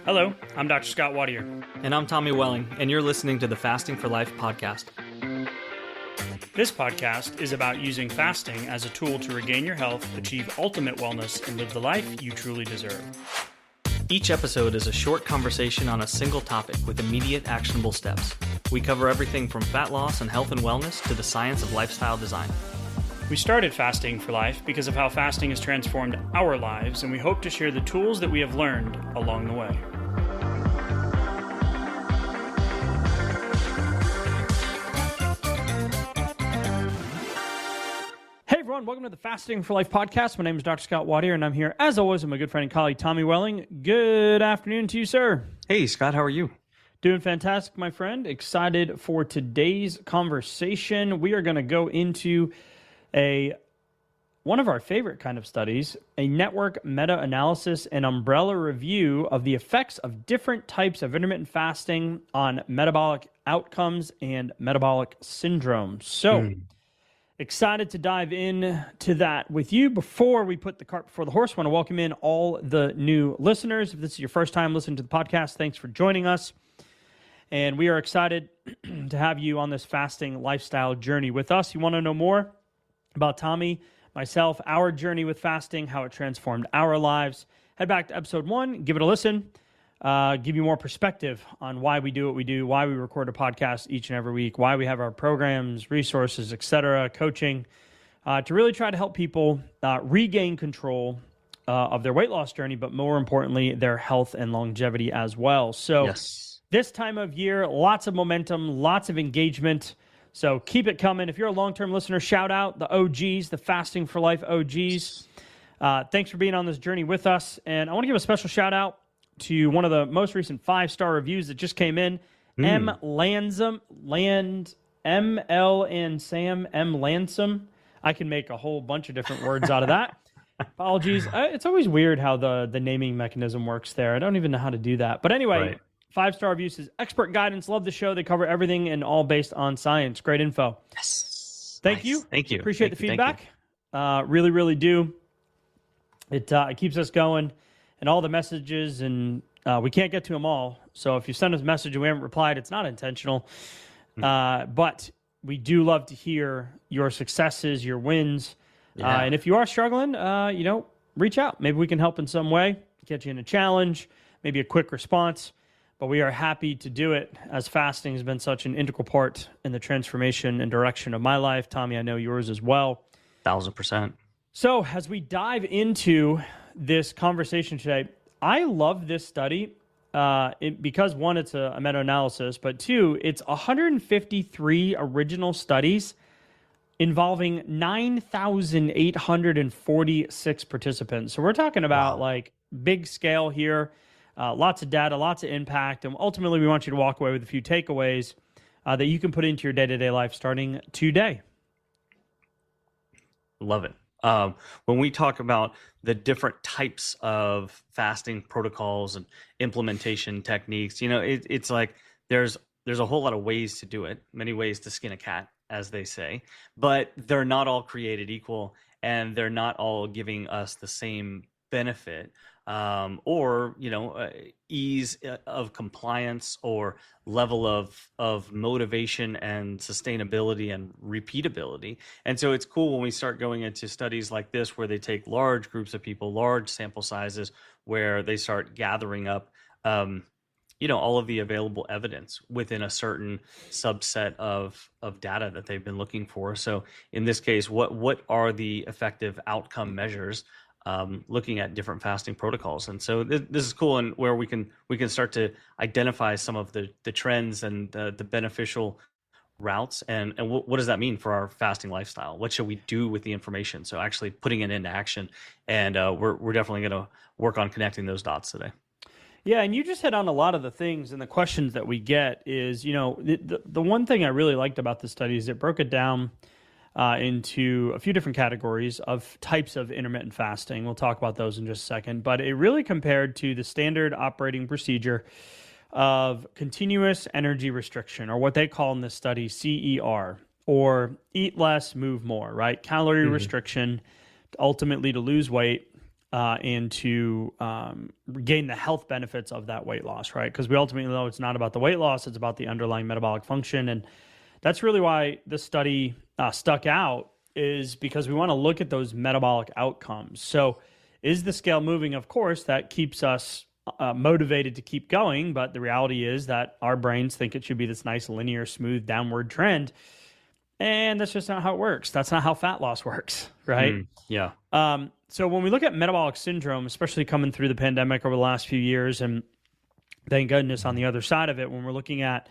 Hello, I'm Dr. Scott Watier. And I'm Tommy Welling, and you're listening to the Fasting for Life podcast. This podcast is about using fasting as a tool to regain your health, achieve ultimate wellness, and live the life you truly deserve. Each episode is a short conversation on a single topic with immediate actionable steps. We cover everything from fat loss and health and wellness to the science of lifestyle design. We started Fasting for Life because of how fasting has transformed our lives, and we hope to share the tools that we have learned along the way. Hey everyone, welcome to the Fasting for Life podcast. My name is Dr. Scott Watier, and I'm here, as always, with my good friend and colleague, Tommy Welling. Good afternoon to you, sir. Hey, Scott, how are you? Doing fantastic, my friend. Excited for today's conversation. We are going to go into one of our favorite kind of studies, a network meta-analysis and umbrella review of the effects of different types of intermittent fasting on metabolic outcomes and metabolic syndrome. So, excited to dive into that with you. Before we put the cart before the horse, I want to welcome in all the new listeners. If this is your first time listening to the podcast, thanks for joining us. And we are excited to have you on this fasting lifestyle journey with us. You want to know more about Tommy, myself, our journey with fasting, how it transformed our lives, head back to episode 1, give it a listen, give you more perspective on why we do what we do, why we record a podcast each and every week, why we have our programs, resources, etc., coaching, to really try to help people regain control of their weight loss journey, but more importantly, their health and longevity as well. So This time of year, lots of momentum, lots of engagement. So keep it coming. If you're a long-term listener, shout out the OGs, the Fasting for Life OGs. Thanks for being on this journey with us. And I want to give a special shout out to one of the most recent 5-star reviews that just came in. M. Lansom. I can make a whole bunch of different words out of that. Apologies. It's always weird how the naming mechanism works there. I don't even know how to do that. But anyway, Right. 5-star review says, expert guidance, love the show. They cover everything and all based on science. Great info. Yes. Thank you. Thank you. Appreciate the feedback. Really, really do. It keeps us going. And all the messages, and we can't get to them all. So if you send us a message and we haven't replied, it's not intentional. But we do love to hear your successes, your wins. Yeah. And if you are struggling, reach out. Maybe we can help in some way, get you in a challenge, maybe a quick response. But we are happy to do it, as fasting has been such an integral part in the transformation and direction of my life. Tommy, I know yours as well. 1,000%. So as we dive into this conversation today, I love this study because, one, it's a meta-analysis, but two, it's 153 original studies involving 9,846 participants. So we're talking about like big scale here. Lots of data, lots of impact, and ultimately we want you to walk away with a few takeaways that you can put into your day-to-day life starting today. Love it. When we talk about the different types of fasting protocols and implementation techniques, it's like there's a whole lot of ways to do it, many ways to skin a cat, as they say, but they're not all created equal, and they're not all giving us the same benefit. Or ease of compliance or level of motivation and sustainability and repeatability. And so it's cool when we start going into studies like this, where they take large groups of people, large sample sizes, where they start gathering up, all of the available evidence within a certain subset of data that they've been looking for. So in this case, what are the effective outcome measures? Looking at different fasting protocols. And so this is cool, and where we can start to identify some of the trends and the beneficial routes, and what does that mean for our fasting lifestyle? What should we do with the information? So actually putting it into action, and we're definitely going to work on connecting those dots today. Yeah, and you just hit on a lot of the things, and the questions that we get is, the one thing I really liked about the study is it broke it down into a few different categories of types of intermittent fasting. We'll talk about those in just a second. But it really compared to the standard operating procedure of continuous energy restriction, or what they call in this study CER, or eat less, move more, right? Calorie restriction, ultimately to lose weight. and to gain the health benefits of that weight loss, right? Because we ultimately know it's not about the weight loss, it's about the underlying metabolic function. And that's really why this study stuck out, is because we want to look at those metabolic outcomes. So is the scale moving? Of course, that keeps us motivated to keep going. But the reality is that our brains think it should be this nice, linear, smooth downward trend. And that's just not how it works. That's not how fat loss works, right? Yeah. So when we look at metabolic syndrome, especially coming through the pandemic over the last few years, and thank goodness on the other side of it, when we're looking at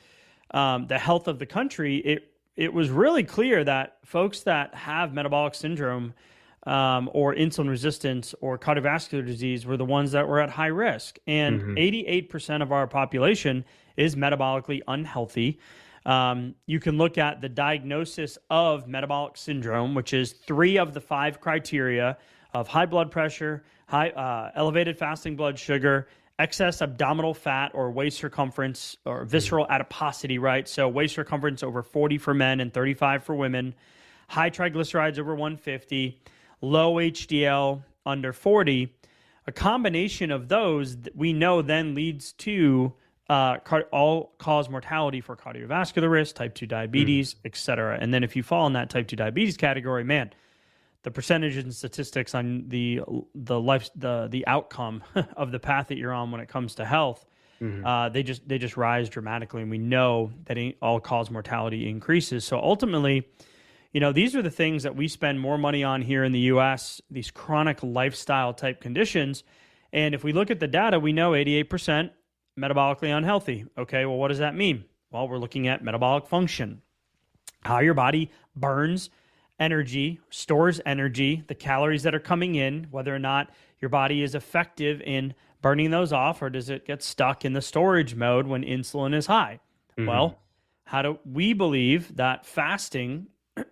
the health of the country, it was really clear that folks that have metabolic syndrome or insulin resistance or cardiovascular disease were the ones that were at high risk. And 88% of our population is metabolically unhealthy. You can look at the diagnosis of metabolic syndrome, which is 3 of the 5 criteria of high blood pressure, high elevated fasting blood sugar, excess abdominal fat or waist circumference or visceral adiposity, right? So waist circumference over 40 for men and 35 for women, high triglycerides over 150, low HDL under 40. A combination of those we know then leads to all-cause mortality for cardiovascular risk, type 2 diabetes, et cetera. And then if you fall in that type 2 diabetes category, man, the percentages and statistics on the outcome of the path that you're on when it comes to health, they just rise dramatically, and we know that all-cause mortality increases. So ultimately, these are the things that we spend more money on here in the U.S., these chronic lifestyle type conditions. And if we look at the data, we know 88% metabolically unhealthy. Okay, well, what does that mean? Well, we're looking at metabolic function, how your body burns energy, stores energy, the calories that are coming in, whether or not your body is effective in burning those off, or does it get stuck in the storage mode when insulin is high? Well, how do we believe that fasting,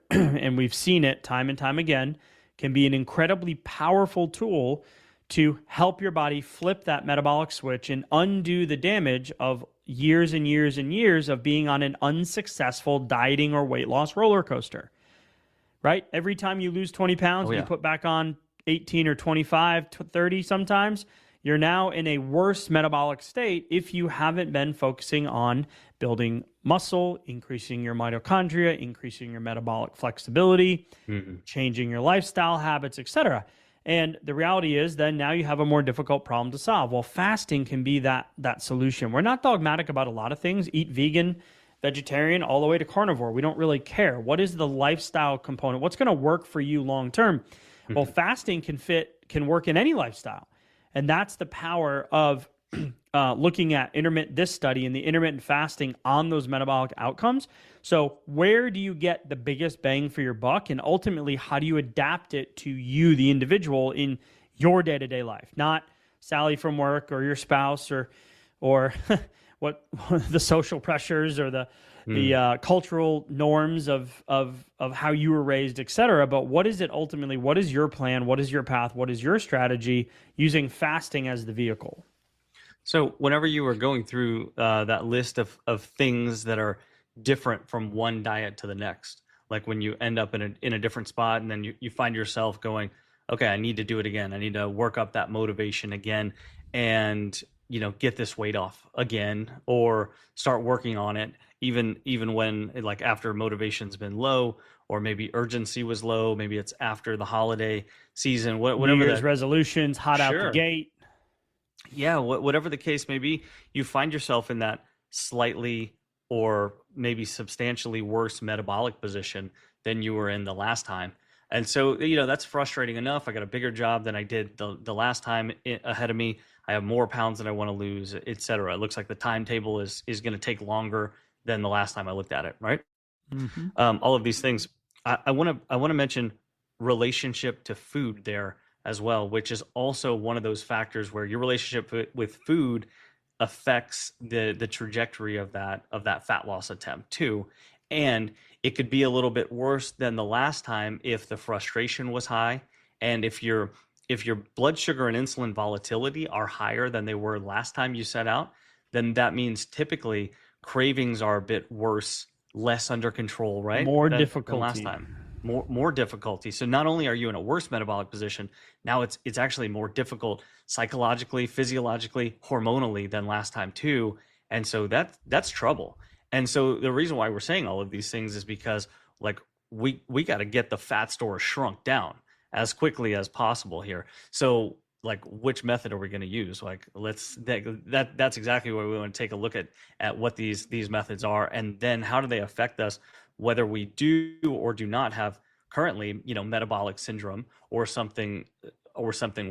and we've seen it time and time again, can be an incredibly powerful tool to help your body flip that metabolic switch and undo the damage of years and years and years of being on an unsuccessful dieting or weight loss roller coaster, right? Every time you lose 20 pounds, you put back on 18 or 25, 30 sometimes, you're now in a worse metabolic state if you haven't been focusing on building muscle, increasing your mitochondria, increasing your metabolic flexibility, changing your lifestyle habits, etc. And the reality is then now you have a more difficult problem to solve. Well, fasting can be that solution. We're not dogmatic about a lot of things. Eat vegan, vegetarian, all the way to carnivore. We don't really care. What is the lifestyle component? What's going to work for you long term? Well, fasting can work in any lifestyle. And that's the power of looking at this study and the intermittent fasting on those metabolic outcomes. So where do you get the biggest bang for your buck? And ultimately, how do you adapt it to you, the individual, in your day-to-day life? Not Sally from work or your spouse or what the social pressures or the cultural norms of how you were raised, et cetera. But what is it ultimately? What is your plan? What is your path? What is your strategy using fasting as the vehicle? So whenever you were going through that list of things that are different from one diet to the next, like when you end up in a different spot and then you find yourself going, okay, I need to do it again. I need to work up that motivation again and, get this weight off again or start working on it, even when like after motivation's been low or maybe urgency was low, maybe it's after the holiday season, whatever. New Year's resolutions, hot out the gate. Yeah, whatever the case may be, you find yourself in that slightly or maybe substantially worse metabolic position than you were in the last time. And so, that's frustrating enough. I got a bigger job than I did the last time ahead of me. I have more pounds than I want to lose, et cetera. It looks like the timetable is going to take longer than the last time I looked at it, right? All of these things. I want to mention relationship to food there as well, which is also one of those factors where your relationship with food affects the trajectory of that fat loss attempt too. And it could be a little bit worse than the last time if the frustration was high and if your blood sugar and insulin volatility are higher than they were last time you set out, then that means typically cravings are a bit worse, less under control, right? More difficult last time. more difficulty. So not only are you in a worse metabolic position, now it's actually more difficult psychologically, physiologically, hormonally than last time too. And so that's trouble. And so the reason why we're saying all of these things is because like we got to get the fat store shrunk down as quickly as possible here. So like which method are we going to use? Like that's exactly what we want to take a look at what these methods are, and then how do they affect us, whether we do or do not have currently, metabolic syndrome or something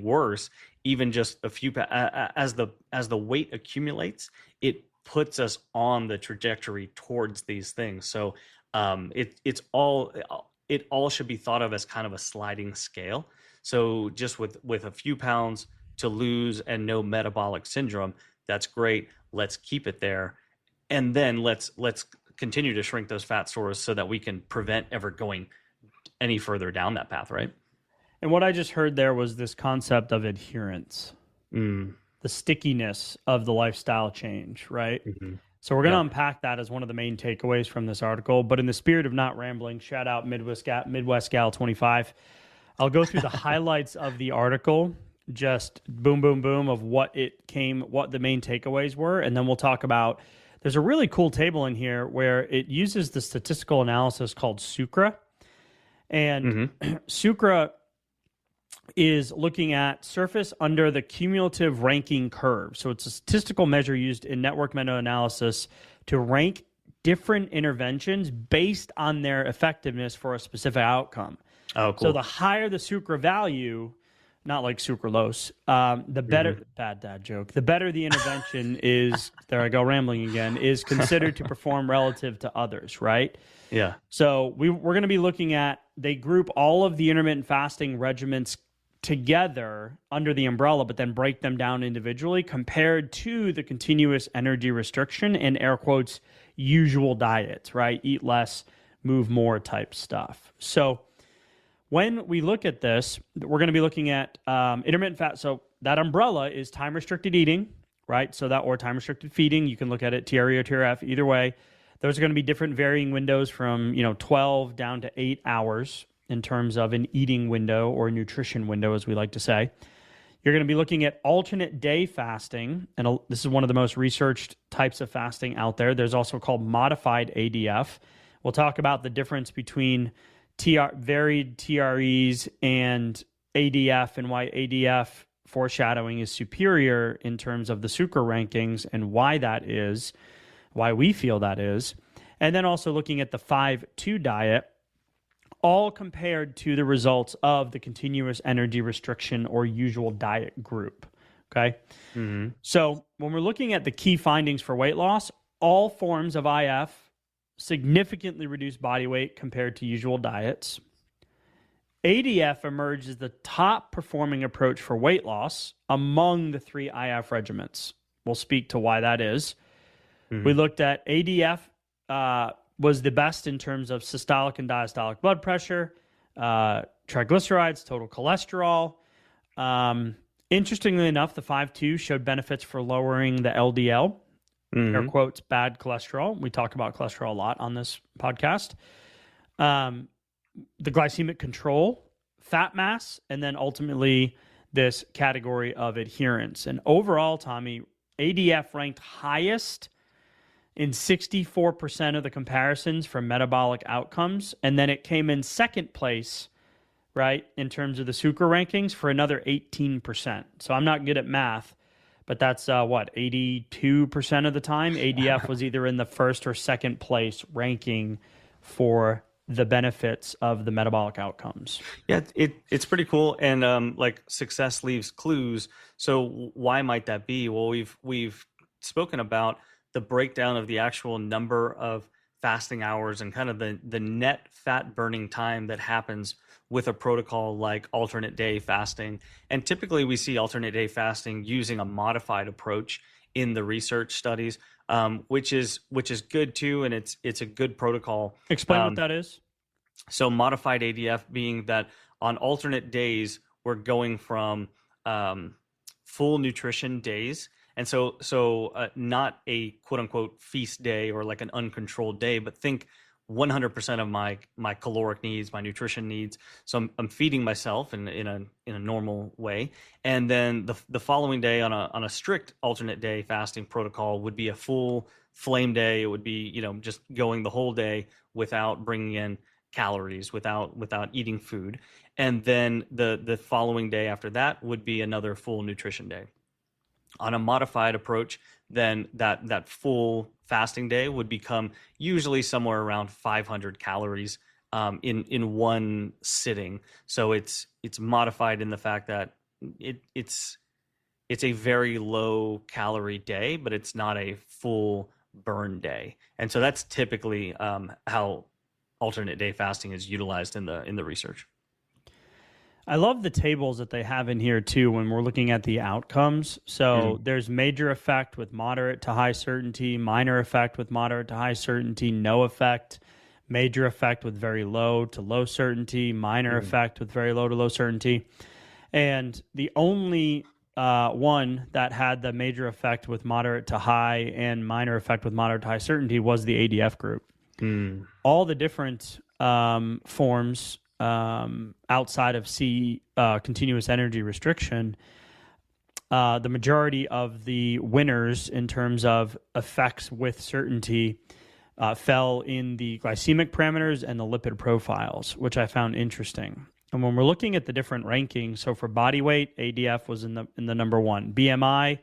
worse. Even just a few as the weight accumulates, it puts us on the trajectory towards these things. So it all should be thought of as kind of a sliding scale. So just with a few pounds to lose and no metabolic syndrome, that's great. Let's keep it there, and then let's continue to shrink those fat stores so that we can prevent ever going any further down that path, right? And what I just heard there was this concept of adherence, the stickiness of the lifestyle change, right? Mm-hmm. So we're going to unpack that as one of the main takeaways from this article. But in the spirit of not rambling, shout out Midwest Gal 25. I'll go through the highlights of the article, just boom, boom, boom, of what the main takeaways were. And then we'll talk about, there's a really cool table in here where it uses the statistical analysis called SUCRA. And SUCRA is looking at surface under the cumulative ranking curve. So it's a statistical measure used in network meta-analysis to rank different interventions based on their effectiveness for a specific outcome. Oh, cool. So the higher the sucra value, not like sucralose, the better, bad dad joke, the better the intervention is, there I go rambling again, is considered to perform relative to others, right? Yeah. So we're going to be looking at, they group all of the intermittent fasting regimens together under the umbrella, but then break them down individually compared to the continuous energy restriction and air quotes, usual diets, right? Eat less, move more type stuff. So when we look at this, we're going to be looking at intermittent fat. So that umbrella is time-restricted eating, right? So that, or time-restricted feeding. You can look at it TRE or TRF, either way. Those are going to be different varying windows from 12 down to 8 hours in terms of an eating window or nutrition window, as we like to say. You're going to be looking at alternate day fasting, and this is one of the most researched types of fasting out there. There's also called modified ADF. We'll talk about the difference between varied TREs and ADF and why ADF foreshadowing is superior in terms of the sucra rankings and why that is, why we feel that is. And then also looking at the 5-2 diet, all compared to the results of the continuous energy restriction or usual diet group. Okay. Mm-hmm. So when we're looking at the key findings for weight loss, all forms of IF significantly reduced body weight compared to usual diets. ADF emerged as the top performing approach for weight loss among the 3 IF regimens. We'll speak to why that is. Mm-hmm. We looked at ADF was the best in terms of systolic and diastolic blood pressure, triglycerides, total cholesterol. Interestingly enough, the 5-2 showed benefits for lowering the LDL, air quotes, bad cholesterol. We talk about cholesterol a lot on this podcast. The glycemic control, fat mass, and then ultimately this category of adherence. And overall, Tommy, ADF ranked highest in 64% of the comparisons for metabolic outcomes. And then it came in second place, right, in terms of the sucra rankings for another 18%. So I'm not good at math, but that's 82% of the time ADF was either in the first or second place ranking for the benefits of the metabolic outcomes. Yeah, it's pretty cool. And like success leaves clues. So why might that be? Well, we've spoken about the breakdown of the actual number of fasting hours and kind of the net fat burning time that happens with a protocol like alternate day fasting. And typically we see alternate day fasting using a modified approach in the research studies, which is good too. And it's a good protocol. Explain what that is. So modified ADF being that on alternate days, we're going from full nutrition days. And so not a quote unquote feast day or like an uncontrolled day, but think 100% of my caloric needs, my nutrition needs. So I'm feeding myself in a normal way. And then the following day on a strict alternate day fasting protocol would be a full flame day. It would be, just going the whole day without bringing in calories, without eating food. And then the following day after that would be another full nutrition day. On a modified approach, then that full fasting day would become usually somewhere around 500 calories in one sitting. So it's modified in the fact that it's a very low calorie day, but it's not a full burn day. And so that's typically how alternate day fasting is utilized in the research. I love the tables that they have in here too when we're looking at the outcomes. So there's major effect with moderate to high certainty, minor effect with moderate to high certainty, no effect, major effect with very low to low certainty, minor effect with very low to low certainty. And the only one that had the major effect with moderate to high and minor effect with moderate to high certainty was the ADF group. All the different forms outside of continuous energy restriction, the majority of the winners in terms of effects with certainty fell in the glycemic parameters and the lipid profiles, which I found interesting. And when we're looking at the different rankings, so for body weight, ADF was in the number one. BMI,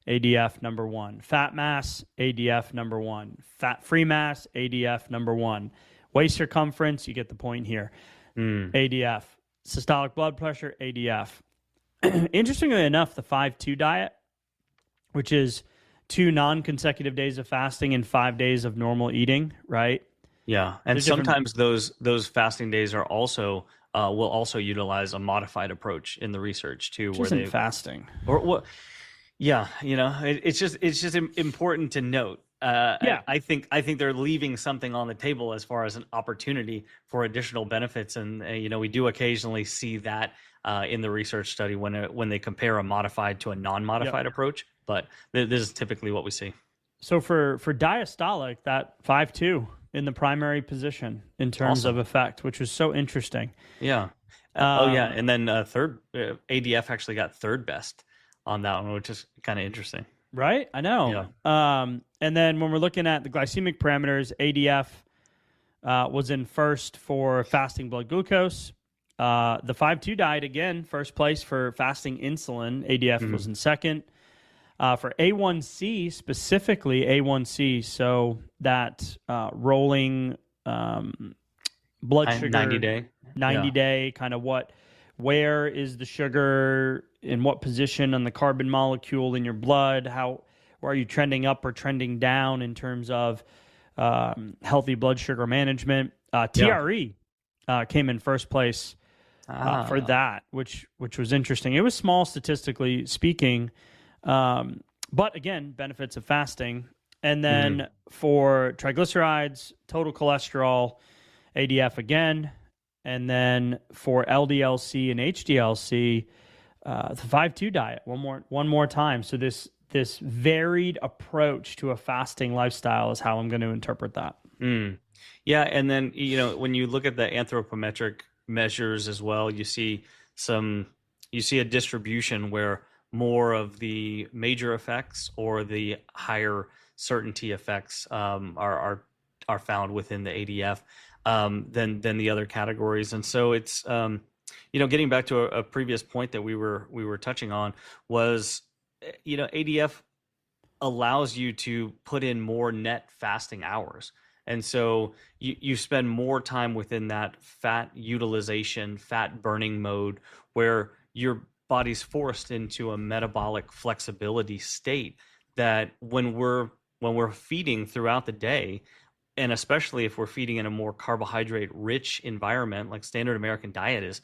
ADF number one. Fat mass, ADF number one. Fat-free mass, ADF number one. Waist circumference, you get the point here. ADF. Systolic blood pressure, ADF. Interestingly enough, the 5-2 diet, which is 2 non-consecutive days of fasting and 5 days of normal eating, right? Yeah, and sometimes those fasting days are also will also utilize a modified approach in the research too, where they fasting or what? Yeah, it's just important to note. I think they're leaving something on the table as far as an opportunity for additional benefits, and we do occasionally see that in the research study when they compare a modified to a non-modified approach. But this is typically what we see. So for diastolic, that 5-2 in the primary position in terms of effect, which was so interesting. Yeah. And then third ADF actually got third best on that one, which is kind of interesting. Right? I know. Yeah. And then when we're looking at the glycemic parameters, ADF was in first for fasting blood glucose. The 5-2 diet, again, first place for fasting insulin. ADF was in second. For A1C, specifically A1C, so that rolling blood sugar. 90 day, kind of where is the sugar, in what position on the carbon molecule in your blood, are you trending up or trending down in terms of healthy blood sugar management. TRE came in first place for that, which was interesting. It was small statistically speaking, but again, benefits of fasting. And then for triglycerides, total cholesterol, ADF again. And then for LDL-C and HDL-C, the 5-2 diet one more time. So this varied approach to a fasting lifestyle is how I'm going to interpret that. Yeah, and then when you look at the anthropometric measures as well, you see a distribution where more of the major effects or the higher certainty effects are found within the ADF than the other categories. And so it's getting back to a previous point that we were touching on was ADF allows you to put in more net fasting hours. And so you spend more time within that fat utilization, fat burning mode, where your body's forced into a metabolic flexibility state that when we're feeding throughout the day, and especially if we're feeding in a more carbohydrate rich environment, like standard American diet is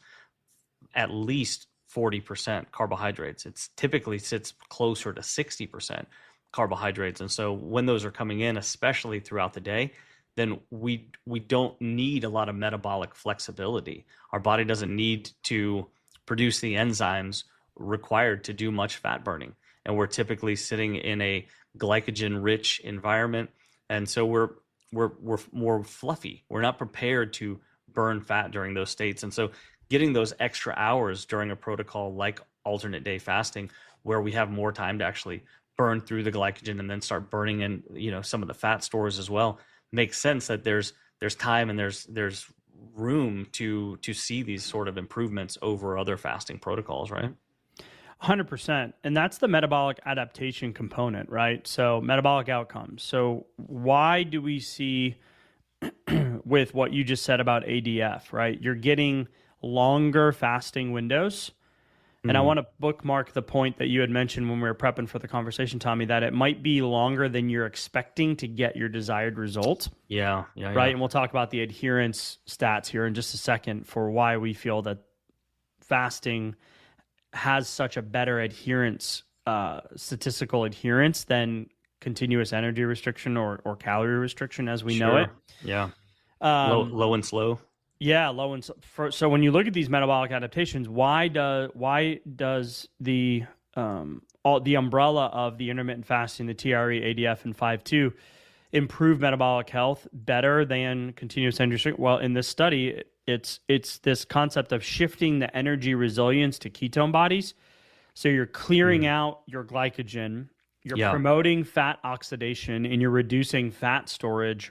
at least 40% carbohydrates. It's typically sits closer to 60% carbohydrates. And so when those are coming in, especially throughout the day, then we don't need a lot of metabolic flexibility. Our body doesn't need to produce the enzymes required to do much fat burning. And we're typically sitting in a glycogen rich environment. And so we're more fluffy. We're not prepared to burn fat during those states. And so getting those extra hours during a protocol like alternate day fasting, where we have more time to actually burn through the glycogen and then start burning in, some of the fat stores as well, makes sense that there's time and there's room to see these sort of improvements over other fasting protocols, right? 100%. And that's the metabolic adaptation component, right? So metabolic outcomes. So why do we see with what you just said about ADF, right? You're getting longer fasting windows. And I want to bookmark the point that you had mentioned when we were prepping for the conversation, Tommy, that it might be longer than you're expecting to get your desired result. Yeah. Right. And we'll talk about the adherence stats here in just a second for why we feel that fasting has such a better adherence, statistical adherence than continuous energy restriction or calorie restriction as we know it. Yeah. Low and slow. Yeah, low and so when you look at these metabolic adaptations, why does the umbrella of the intermittent fasting, the TRE, ADF, and 5-2 improve metabolic health better than continuous energy restriction? Well, in this study, it's this concept of shifting the energy resilience to ketone bodies. So you're clearing out your glycogen, you're promoting fat oxidation, and you're reducing fat storage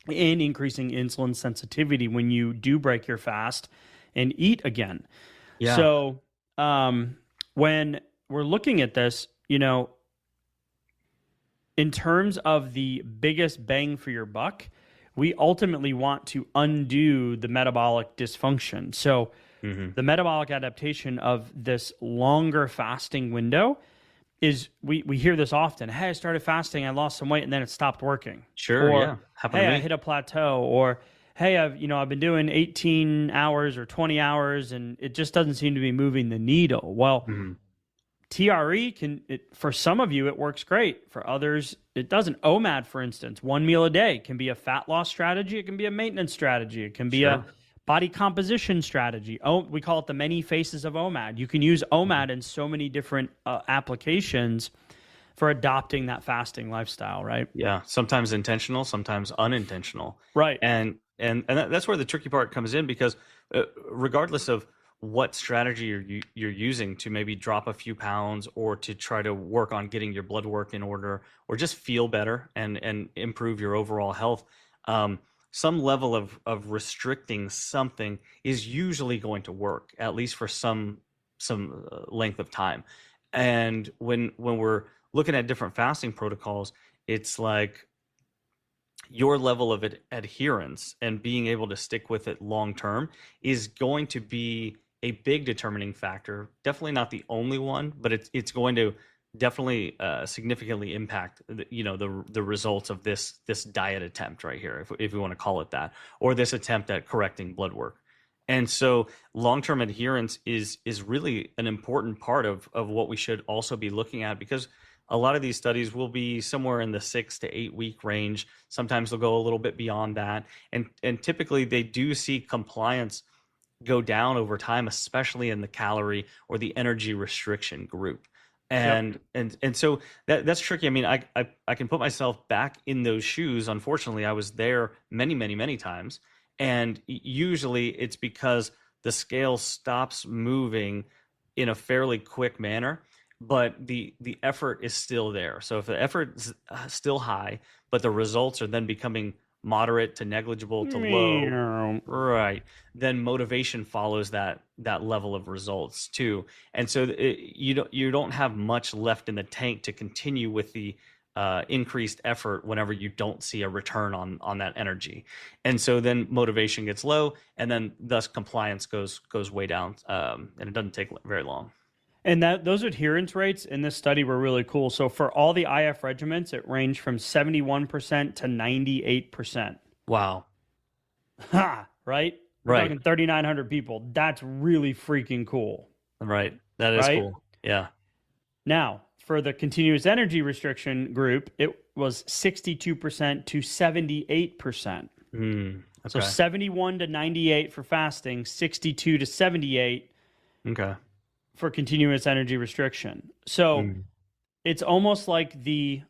and increasing insulin sensitivity when you do break your fast and eat again. Yeah. So when we're looking at this, in terms of the biggest bang for your buck, we ultimately want to undo the metabolic dysfunction. So the metabolic adaptation of this longer fasting window is we hear this often. Hey, I started fasting, I lost some weight, and then it stopped working. Sure, or, yeah. Hey, I hit a plateau. Or, hey, I've been doing 18 hours or 20 hours, and it just doesn't seem to be moving the needle. Well, TRE for some of you, it works great. For others, it doesn't. OMAD, for instance, 1 meal a day can be a fat loss strategy. It can be a maintenance strategy. It can be a body composition strategy. We call it the many faces of OMAD. You can use OMAD in so many different applications for adopting that fasting lifestyle, right? Yeah, sometimes intentional, sometimes unintentional. Right. And that's where the tricky part comes in, because regardless of what strategy you're using to maybe drop a few pounds or to try to work on getting your blood work in order or just feel better and improve your overall health, some level of restricting something is usually going to work, at least for some length of time. And when we're looking at different fasting protocols, it's like your level of adherence and being able to stick with it long term is going to be a big determining factor. Definitely not the only one, but it's going to definitely significantly impact the results of this diet attempt right here, if we want to call it that, or this attempt at correcting blood work. And so long-term adherence is really an important part of what we should also be looking at, because a lot of these studies will be somewhere in the 6 to 8 week range. Sometimes they'll go a little bit beyond that. And typically they do see compliance go down over time, especially in the calorie or the energy restriction group. And so that's tricky. I mean, I can put myself back in those shoes. Unfortunately, I was there many, many, many times. And usually it's because the scale stops moving in a fairly quick manner, but the effort is still there. So if the effort is still high, but the results are then becoming moderate to negligible to low, right, then motivation follows that level of results too. And so you don't have much left in the tank to continue with the increased effort whenever you don't see a return on that energy. And so then motivation gets low, and then thus compliance goes way down, and it doesn't take very long. And those adherence rates in this study were really cool. So for all the IF regimens, it ranged from 71% to 98%. Wow. Ha! Right? We're talking 3,900 people. That's really freaking cool. Right. That is cool. Yeah. Now, for the continuous energy restriction group, it was 62% to 78%. Okay. So 71 to 98 for fasting, 62 to 78 for continuous energy restriction. So it's almost like the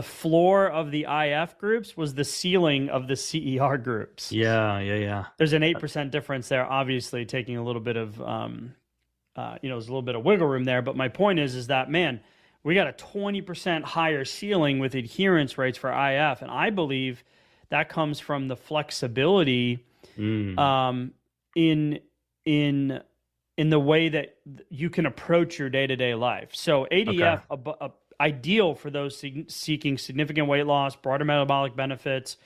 floor of the IF groups was the ceiling of the CER groups. Yeah. There's an 8% difference there, obviously taking a little bit of there's a little bit of wiggle room there. But my point is that, man, we got a 20% higher ceiling with adherence rates for IF, and I believe that comes from the flexibility in the way that you can approach your day-to-day life. So ADF, ideal for those seeking significant weight loss, broader metabolic benefits.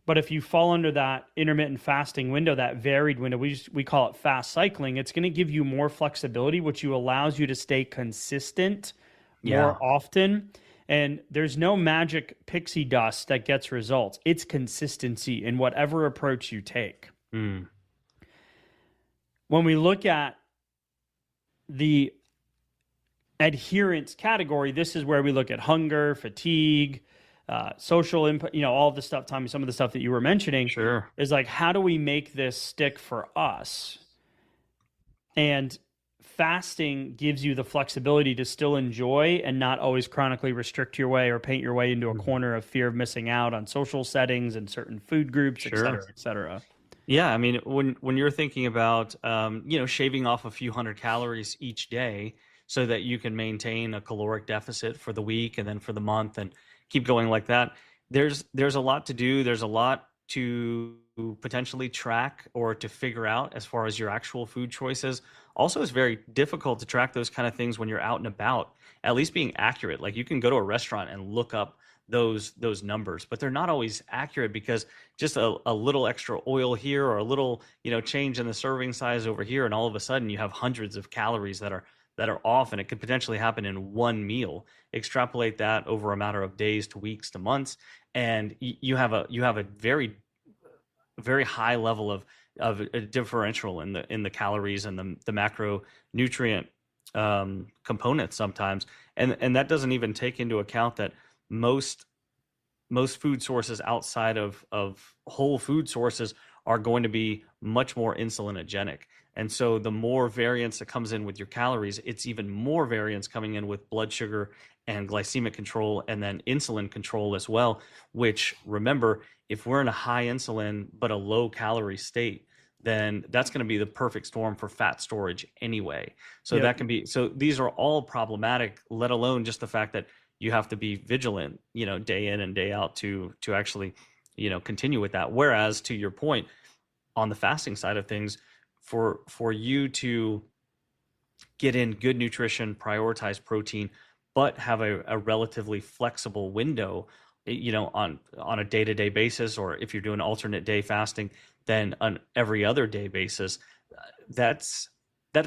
But if you fall under that intermittent fasting window, that varied window, we call it fast cycling, it's going to give you more flexibility, which allows you to stay consistent more often. And there's no magic pixie dust that gets results. It's consistency in whatever approach you take. When we look at the adherence category, this is where we look at hunger, fatigue, social input, all the stuff, Tommy, some of the stuff that you were mentioning. Sure. Is like, how do we make this stick for us? And fasting gives you the flexibility to still enjoy and not always chronically restrict your way or paint your way into a corner of fear of missing out on social settings and certain food groups, et cetera, et cetera. Yeah, I mean, when you're thinking about, shaving off a few hundred calories each day so that you can maintain a caloric deficit for the week and then for the month and keep going like that, there's a lot to do. There's a lot to potentially track or to figure out as far as your actual food choices. Also, it's very difficult to track those kind of things when you're out and about, at least being accurate. Like, you can go to a restaurant and look up those numbers, but they're not always accurate because just a little extra oil here or a little, change in the serving size over here, and all of a sudden you have hundreds of calories that are off, and it could potentially happen in one meal. Extrapolate that over a matter of days to weeks to months, and you have a very, very high level of a differential in the calories and the macronutrient components sometimes, and that doesn't even take into account that most food sources outside of whole food sources are going to be much more insulinogenic. And so the more variance that comes in with your calories, it's even more variance coming in with blood sugar and glycemic control, and then insulin control as well, which, remember, if we're in a high insulin but a low calorie state, then that's going to be the perfect storm for fat storage anyway. So that can be, so these are all problematic, let alone just the fact that you have to be vigilant, day in and day out to actually, continue with that. Whereas, to your point, on the fasting side of things, for you to get in good nutrition, prioritize protein, but have a relatively flexible window, on a day-to-day basis, or if you're doing alternate day fasting, then on every other day basis, that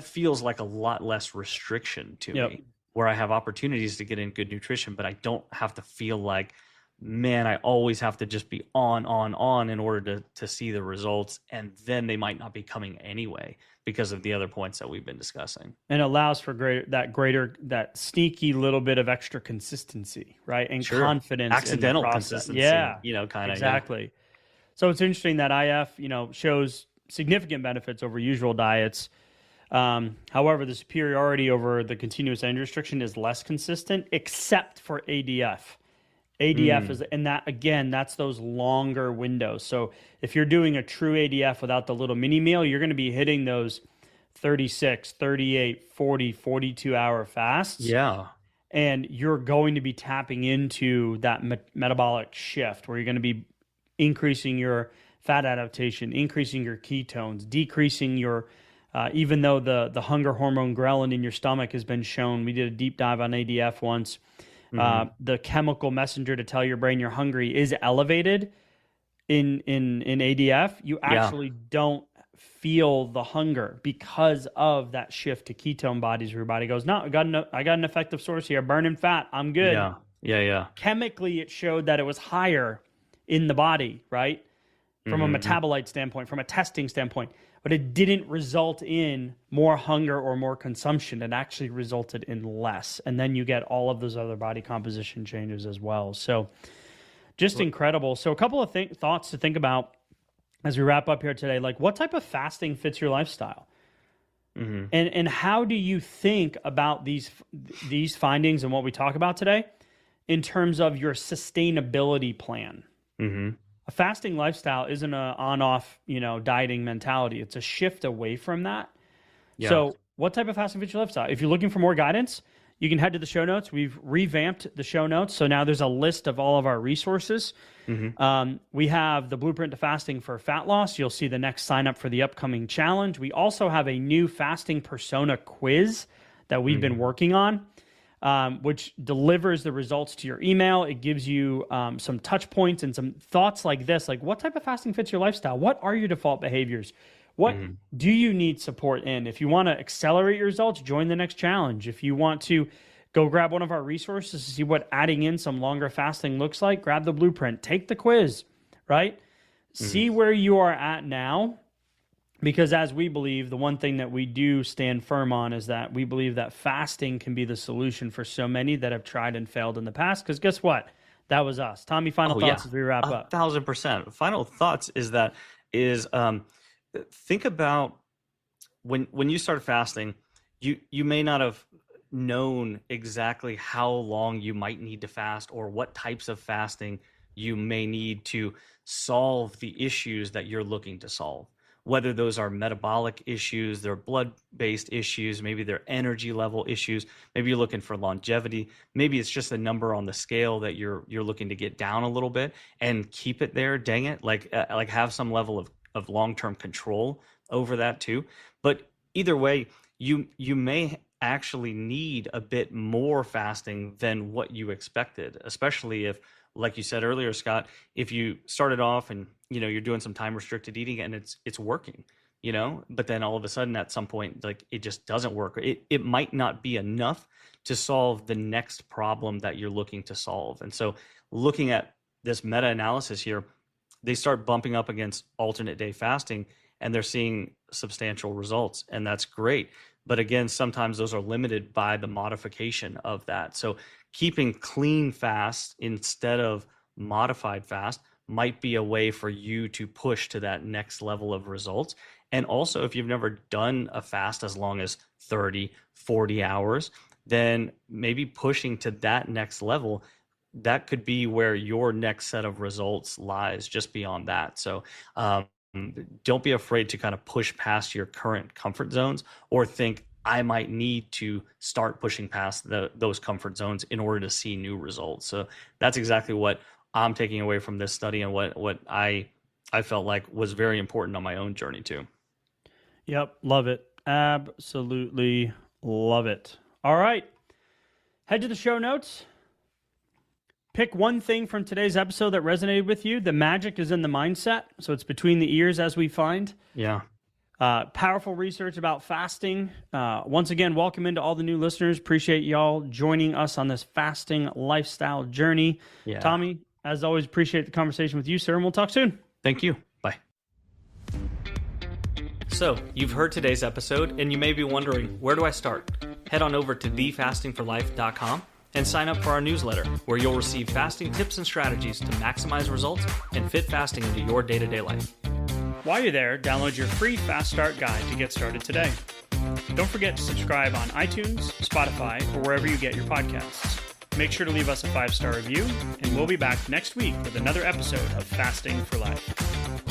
feels like a lot less restriction to me, where I have opportunities to get in good nutrition, but I don't have to feel like, man, I always have to just be on in order to see the results, and then they might not be coming anyway because of the other points that we've been discussing. And allows for that sneaky little bit of extra consistency, right? And confidence, accidental in the process. Consistency, kind of. Exactly. Yeah. So it's interesting that IF, shows significant benefits over usual diets. However, the superiority over the continuous energy restriction is less consistent, except for ADF. ADF is, and that, again, that's those longer windows. So if you're doing a true ADF without the little mini meal, you're going to be hitting those 36, 38, 40, 42 hour fasts. Yeah. And you're going to be tapping into that metabolic shift where you're going to be increasing your fat adaptation, increasing your ketones, decreasing your, even though the hunger hormone ghrelin in your stomach has been shown. We did a deep dive on ADF once. The chemical messenger to tell your brain you're hungry is elevated in ADF. You actually don't feel the hunger because of that shift to ketone bodies where your body goes, no, I got an effective source here, burning fat, I'm good. Yeah. Chemically, it showed that it was higher in the body, right? From a metabolite standpoint, from a testing standpoint, but it didn't result in more hunger or more consumption. It actually resulted in less. And then you get all of those other body composition changes as well. So just incredible. So a couple of thoughts to think about as we wrap up here today. Like, what type of fasting fits your lifestyle? And how do you think about these findings and what we talk about today in terms of your sustainability plan? A fasting lifestyle isn't a on-off, dieting mentality. It's a shift away from that. Yeah. So what type of fasting fits your lifestyle? If you're looking for more guidance, you can head to the show notes. We've revamped the show notes. So now there's a list of all of our resources. We have the blueprint to fasting for fat loss. You'll see the next sign up for the upcoming challenge. We also have a new fasting persona quiz that we've been working on, which delivers the results to your email. It gives you some touch points and some thoughts like this, like what type of fasting fits your lifestyle? What are your default behaviors? What do you need support in? If you want to accelerate your results, join the next challenge. If you want to go grab one of our resources to see what adding in some longer fasting looks like, grab the blueprint, take the quiz, right? See where you are at now. Because as we believe, the one thing that we do stand firm on is that we believe that fasting can be the solution for so many that have tried and failed in the past. Because guess what? That was us. Tommy, final thoughts as we wrap up. 1,000%. Final thoughts is think about when you start fasting, you may not have known exactly how long you might need to fast or what types of fasting you may need to solve the issues that you're looking to solve. Whether those are metabolic issues, they're blood-based issues, maybe they're energy level issues, maybe you're looking for longevity, maybe it's just a number on the scale that you're looking to get down a little bit and keep it there, dang it, like have some level of long-term control over that too. But either way, you may actually need a bit more fasting than what you expected, especially if, like you said earlier, Scott, if you started off and you're doing some time restricted eating and it's working, but then all of a sudden at some point, like it just doesn't work. It might not be enough to solve the next problem that you're looking to solve. And so looking at this meta-analysis here, they start bumping up against alternate day fasting and they're seeing substantial results, and that's great. But again, sometimes those are limited by the modification of that. So keeping clean fast instead of modified fast might be a way for you to push to that next level of results. And also, if you've never done a fast as long as 30, 40 hours, then maybe pushing to that next level, that could be where your next set of results lies, just beyond that. So don't be afraid to kind of push past your current comfort zones or think I might need to start pushing past those comfort zones in order to see new results. So that's exactly what I'm taking away from this study and what I felt like was very important on my own journey too. Yep. Love it. Absolutely love it. All right. Head to the show notes. Pick one thing from today's episode that resonated with you. The magic is in the mindset. So it's between the ears, as we find. Yeah. Powerful research about fasting. Once again, welcome into all the new listeners. Appreciate y'all joining us on this fasting lifestyle journey. Yeah. Tommy, as always, appreciate the conversation with you, sir, and we'll talk soon. Thank you. Bye. So, you've heard today's episode, and you may be wondering, where do I start? Head on over to thefastingforlife.com and sign up for our newsletter, where you'll receive fasting tips and strategies to maximize results and fit fasting into your day-to-day life. While you're there, download your free Fast Start guide to get started today. Don't forget to subscribe on iTunes, Spotify, or wherever you get your podcasts. Make sure to leave us a 5-star review, and we'll be back next week with another episode of Fasting for Life.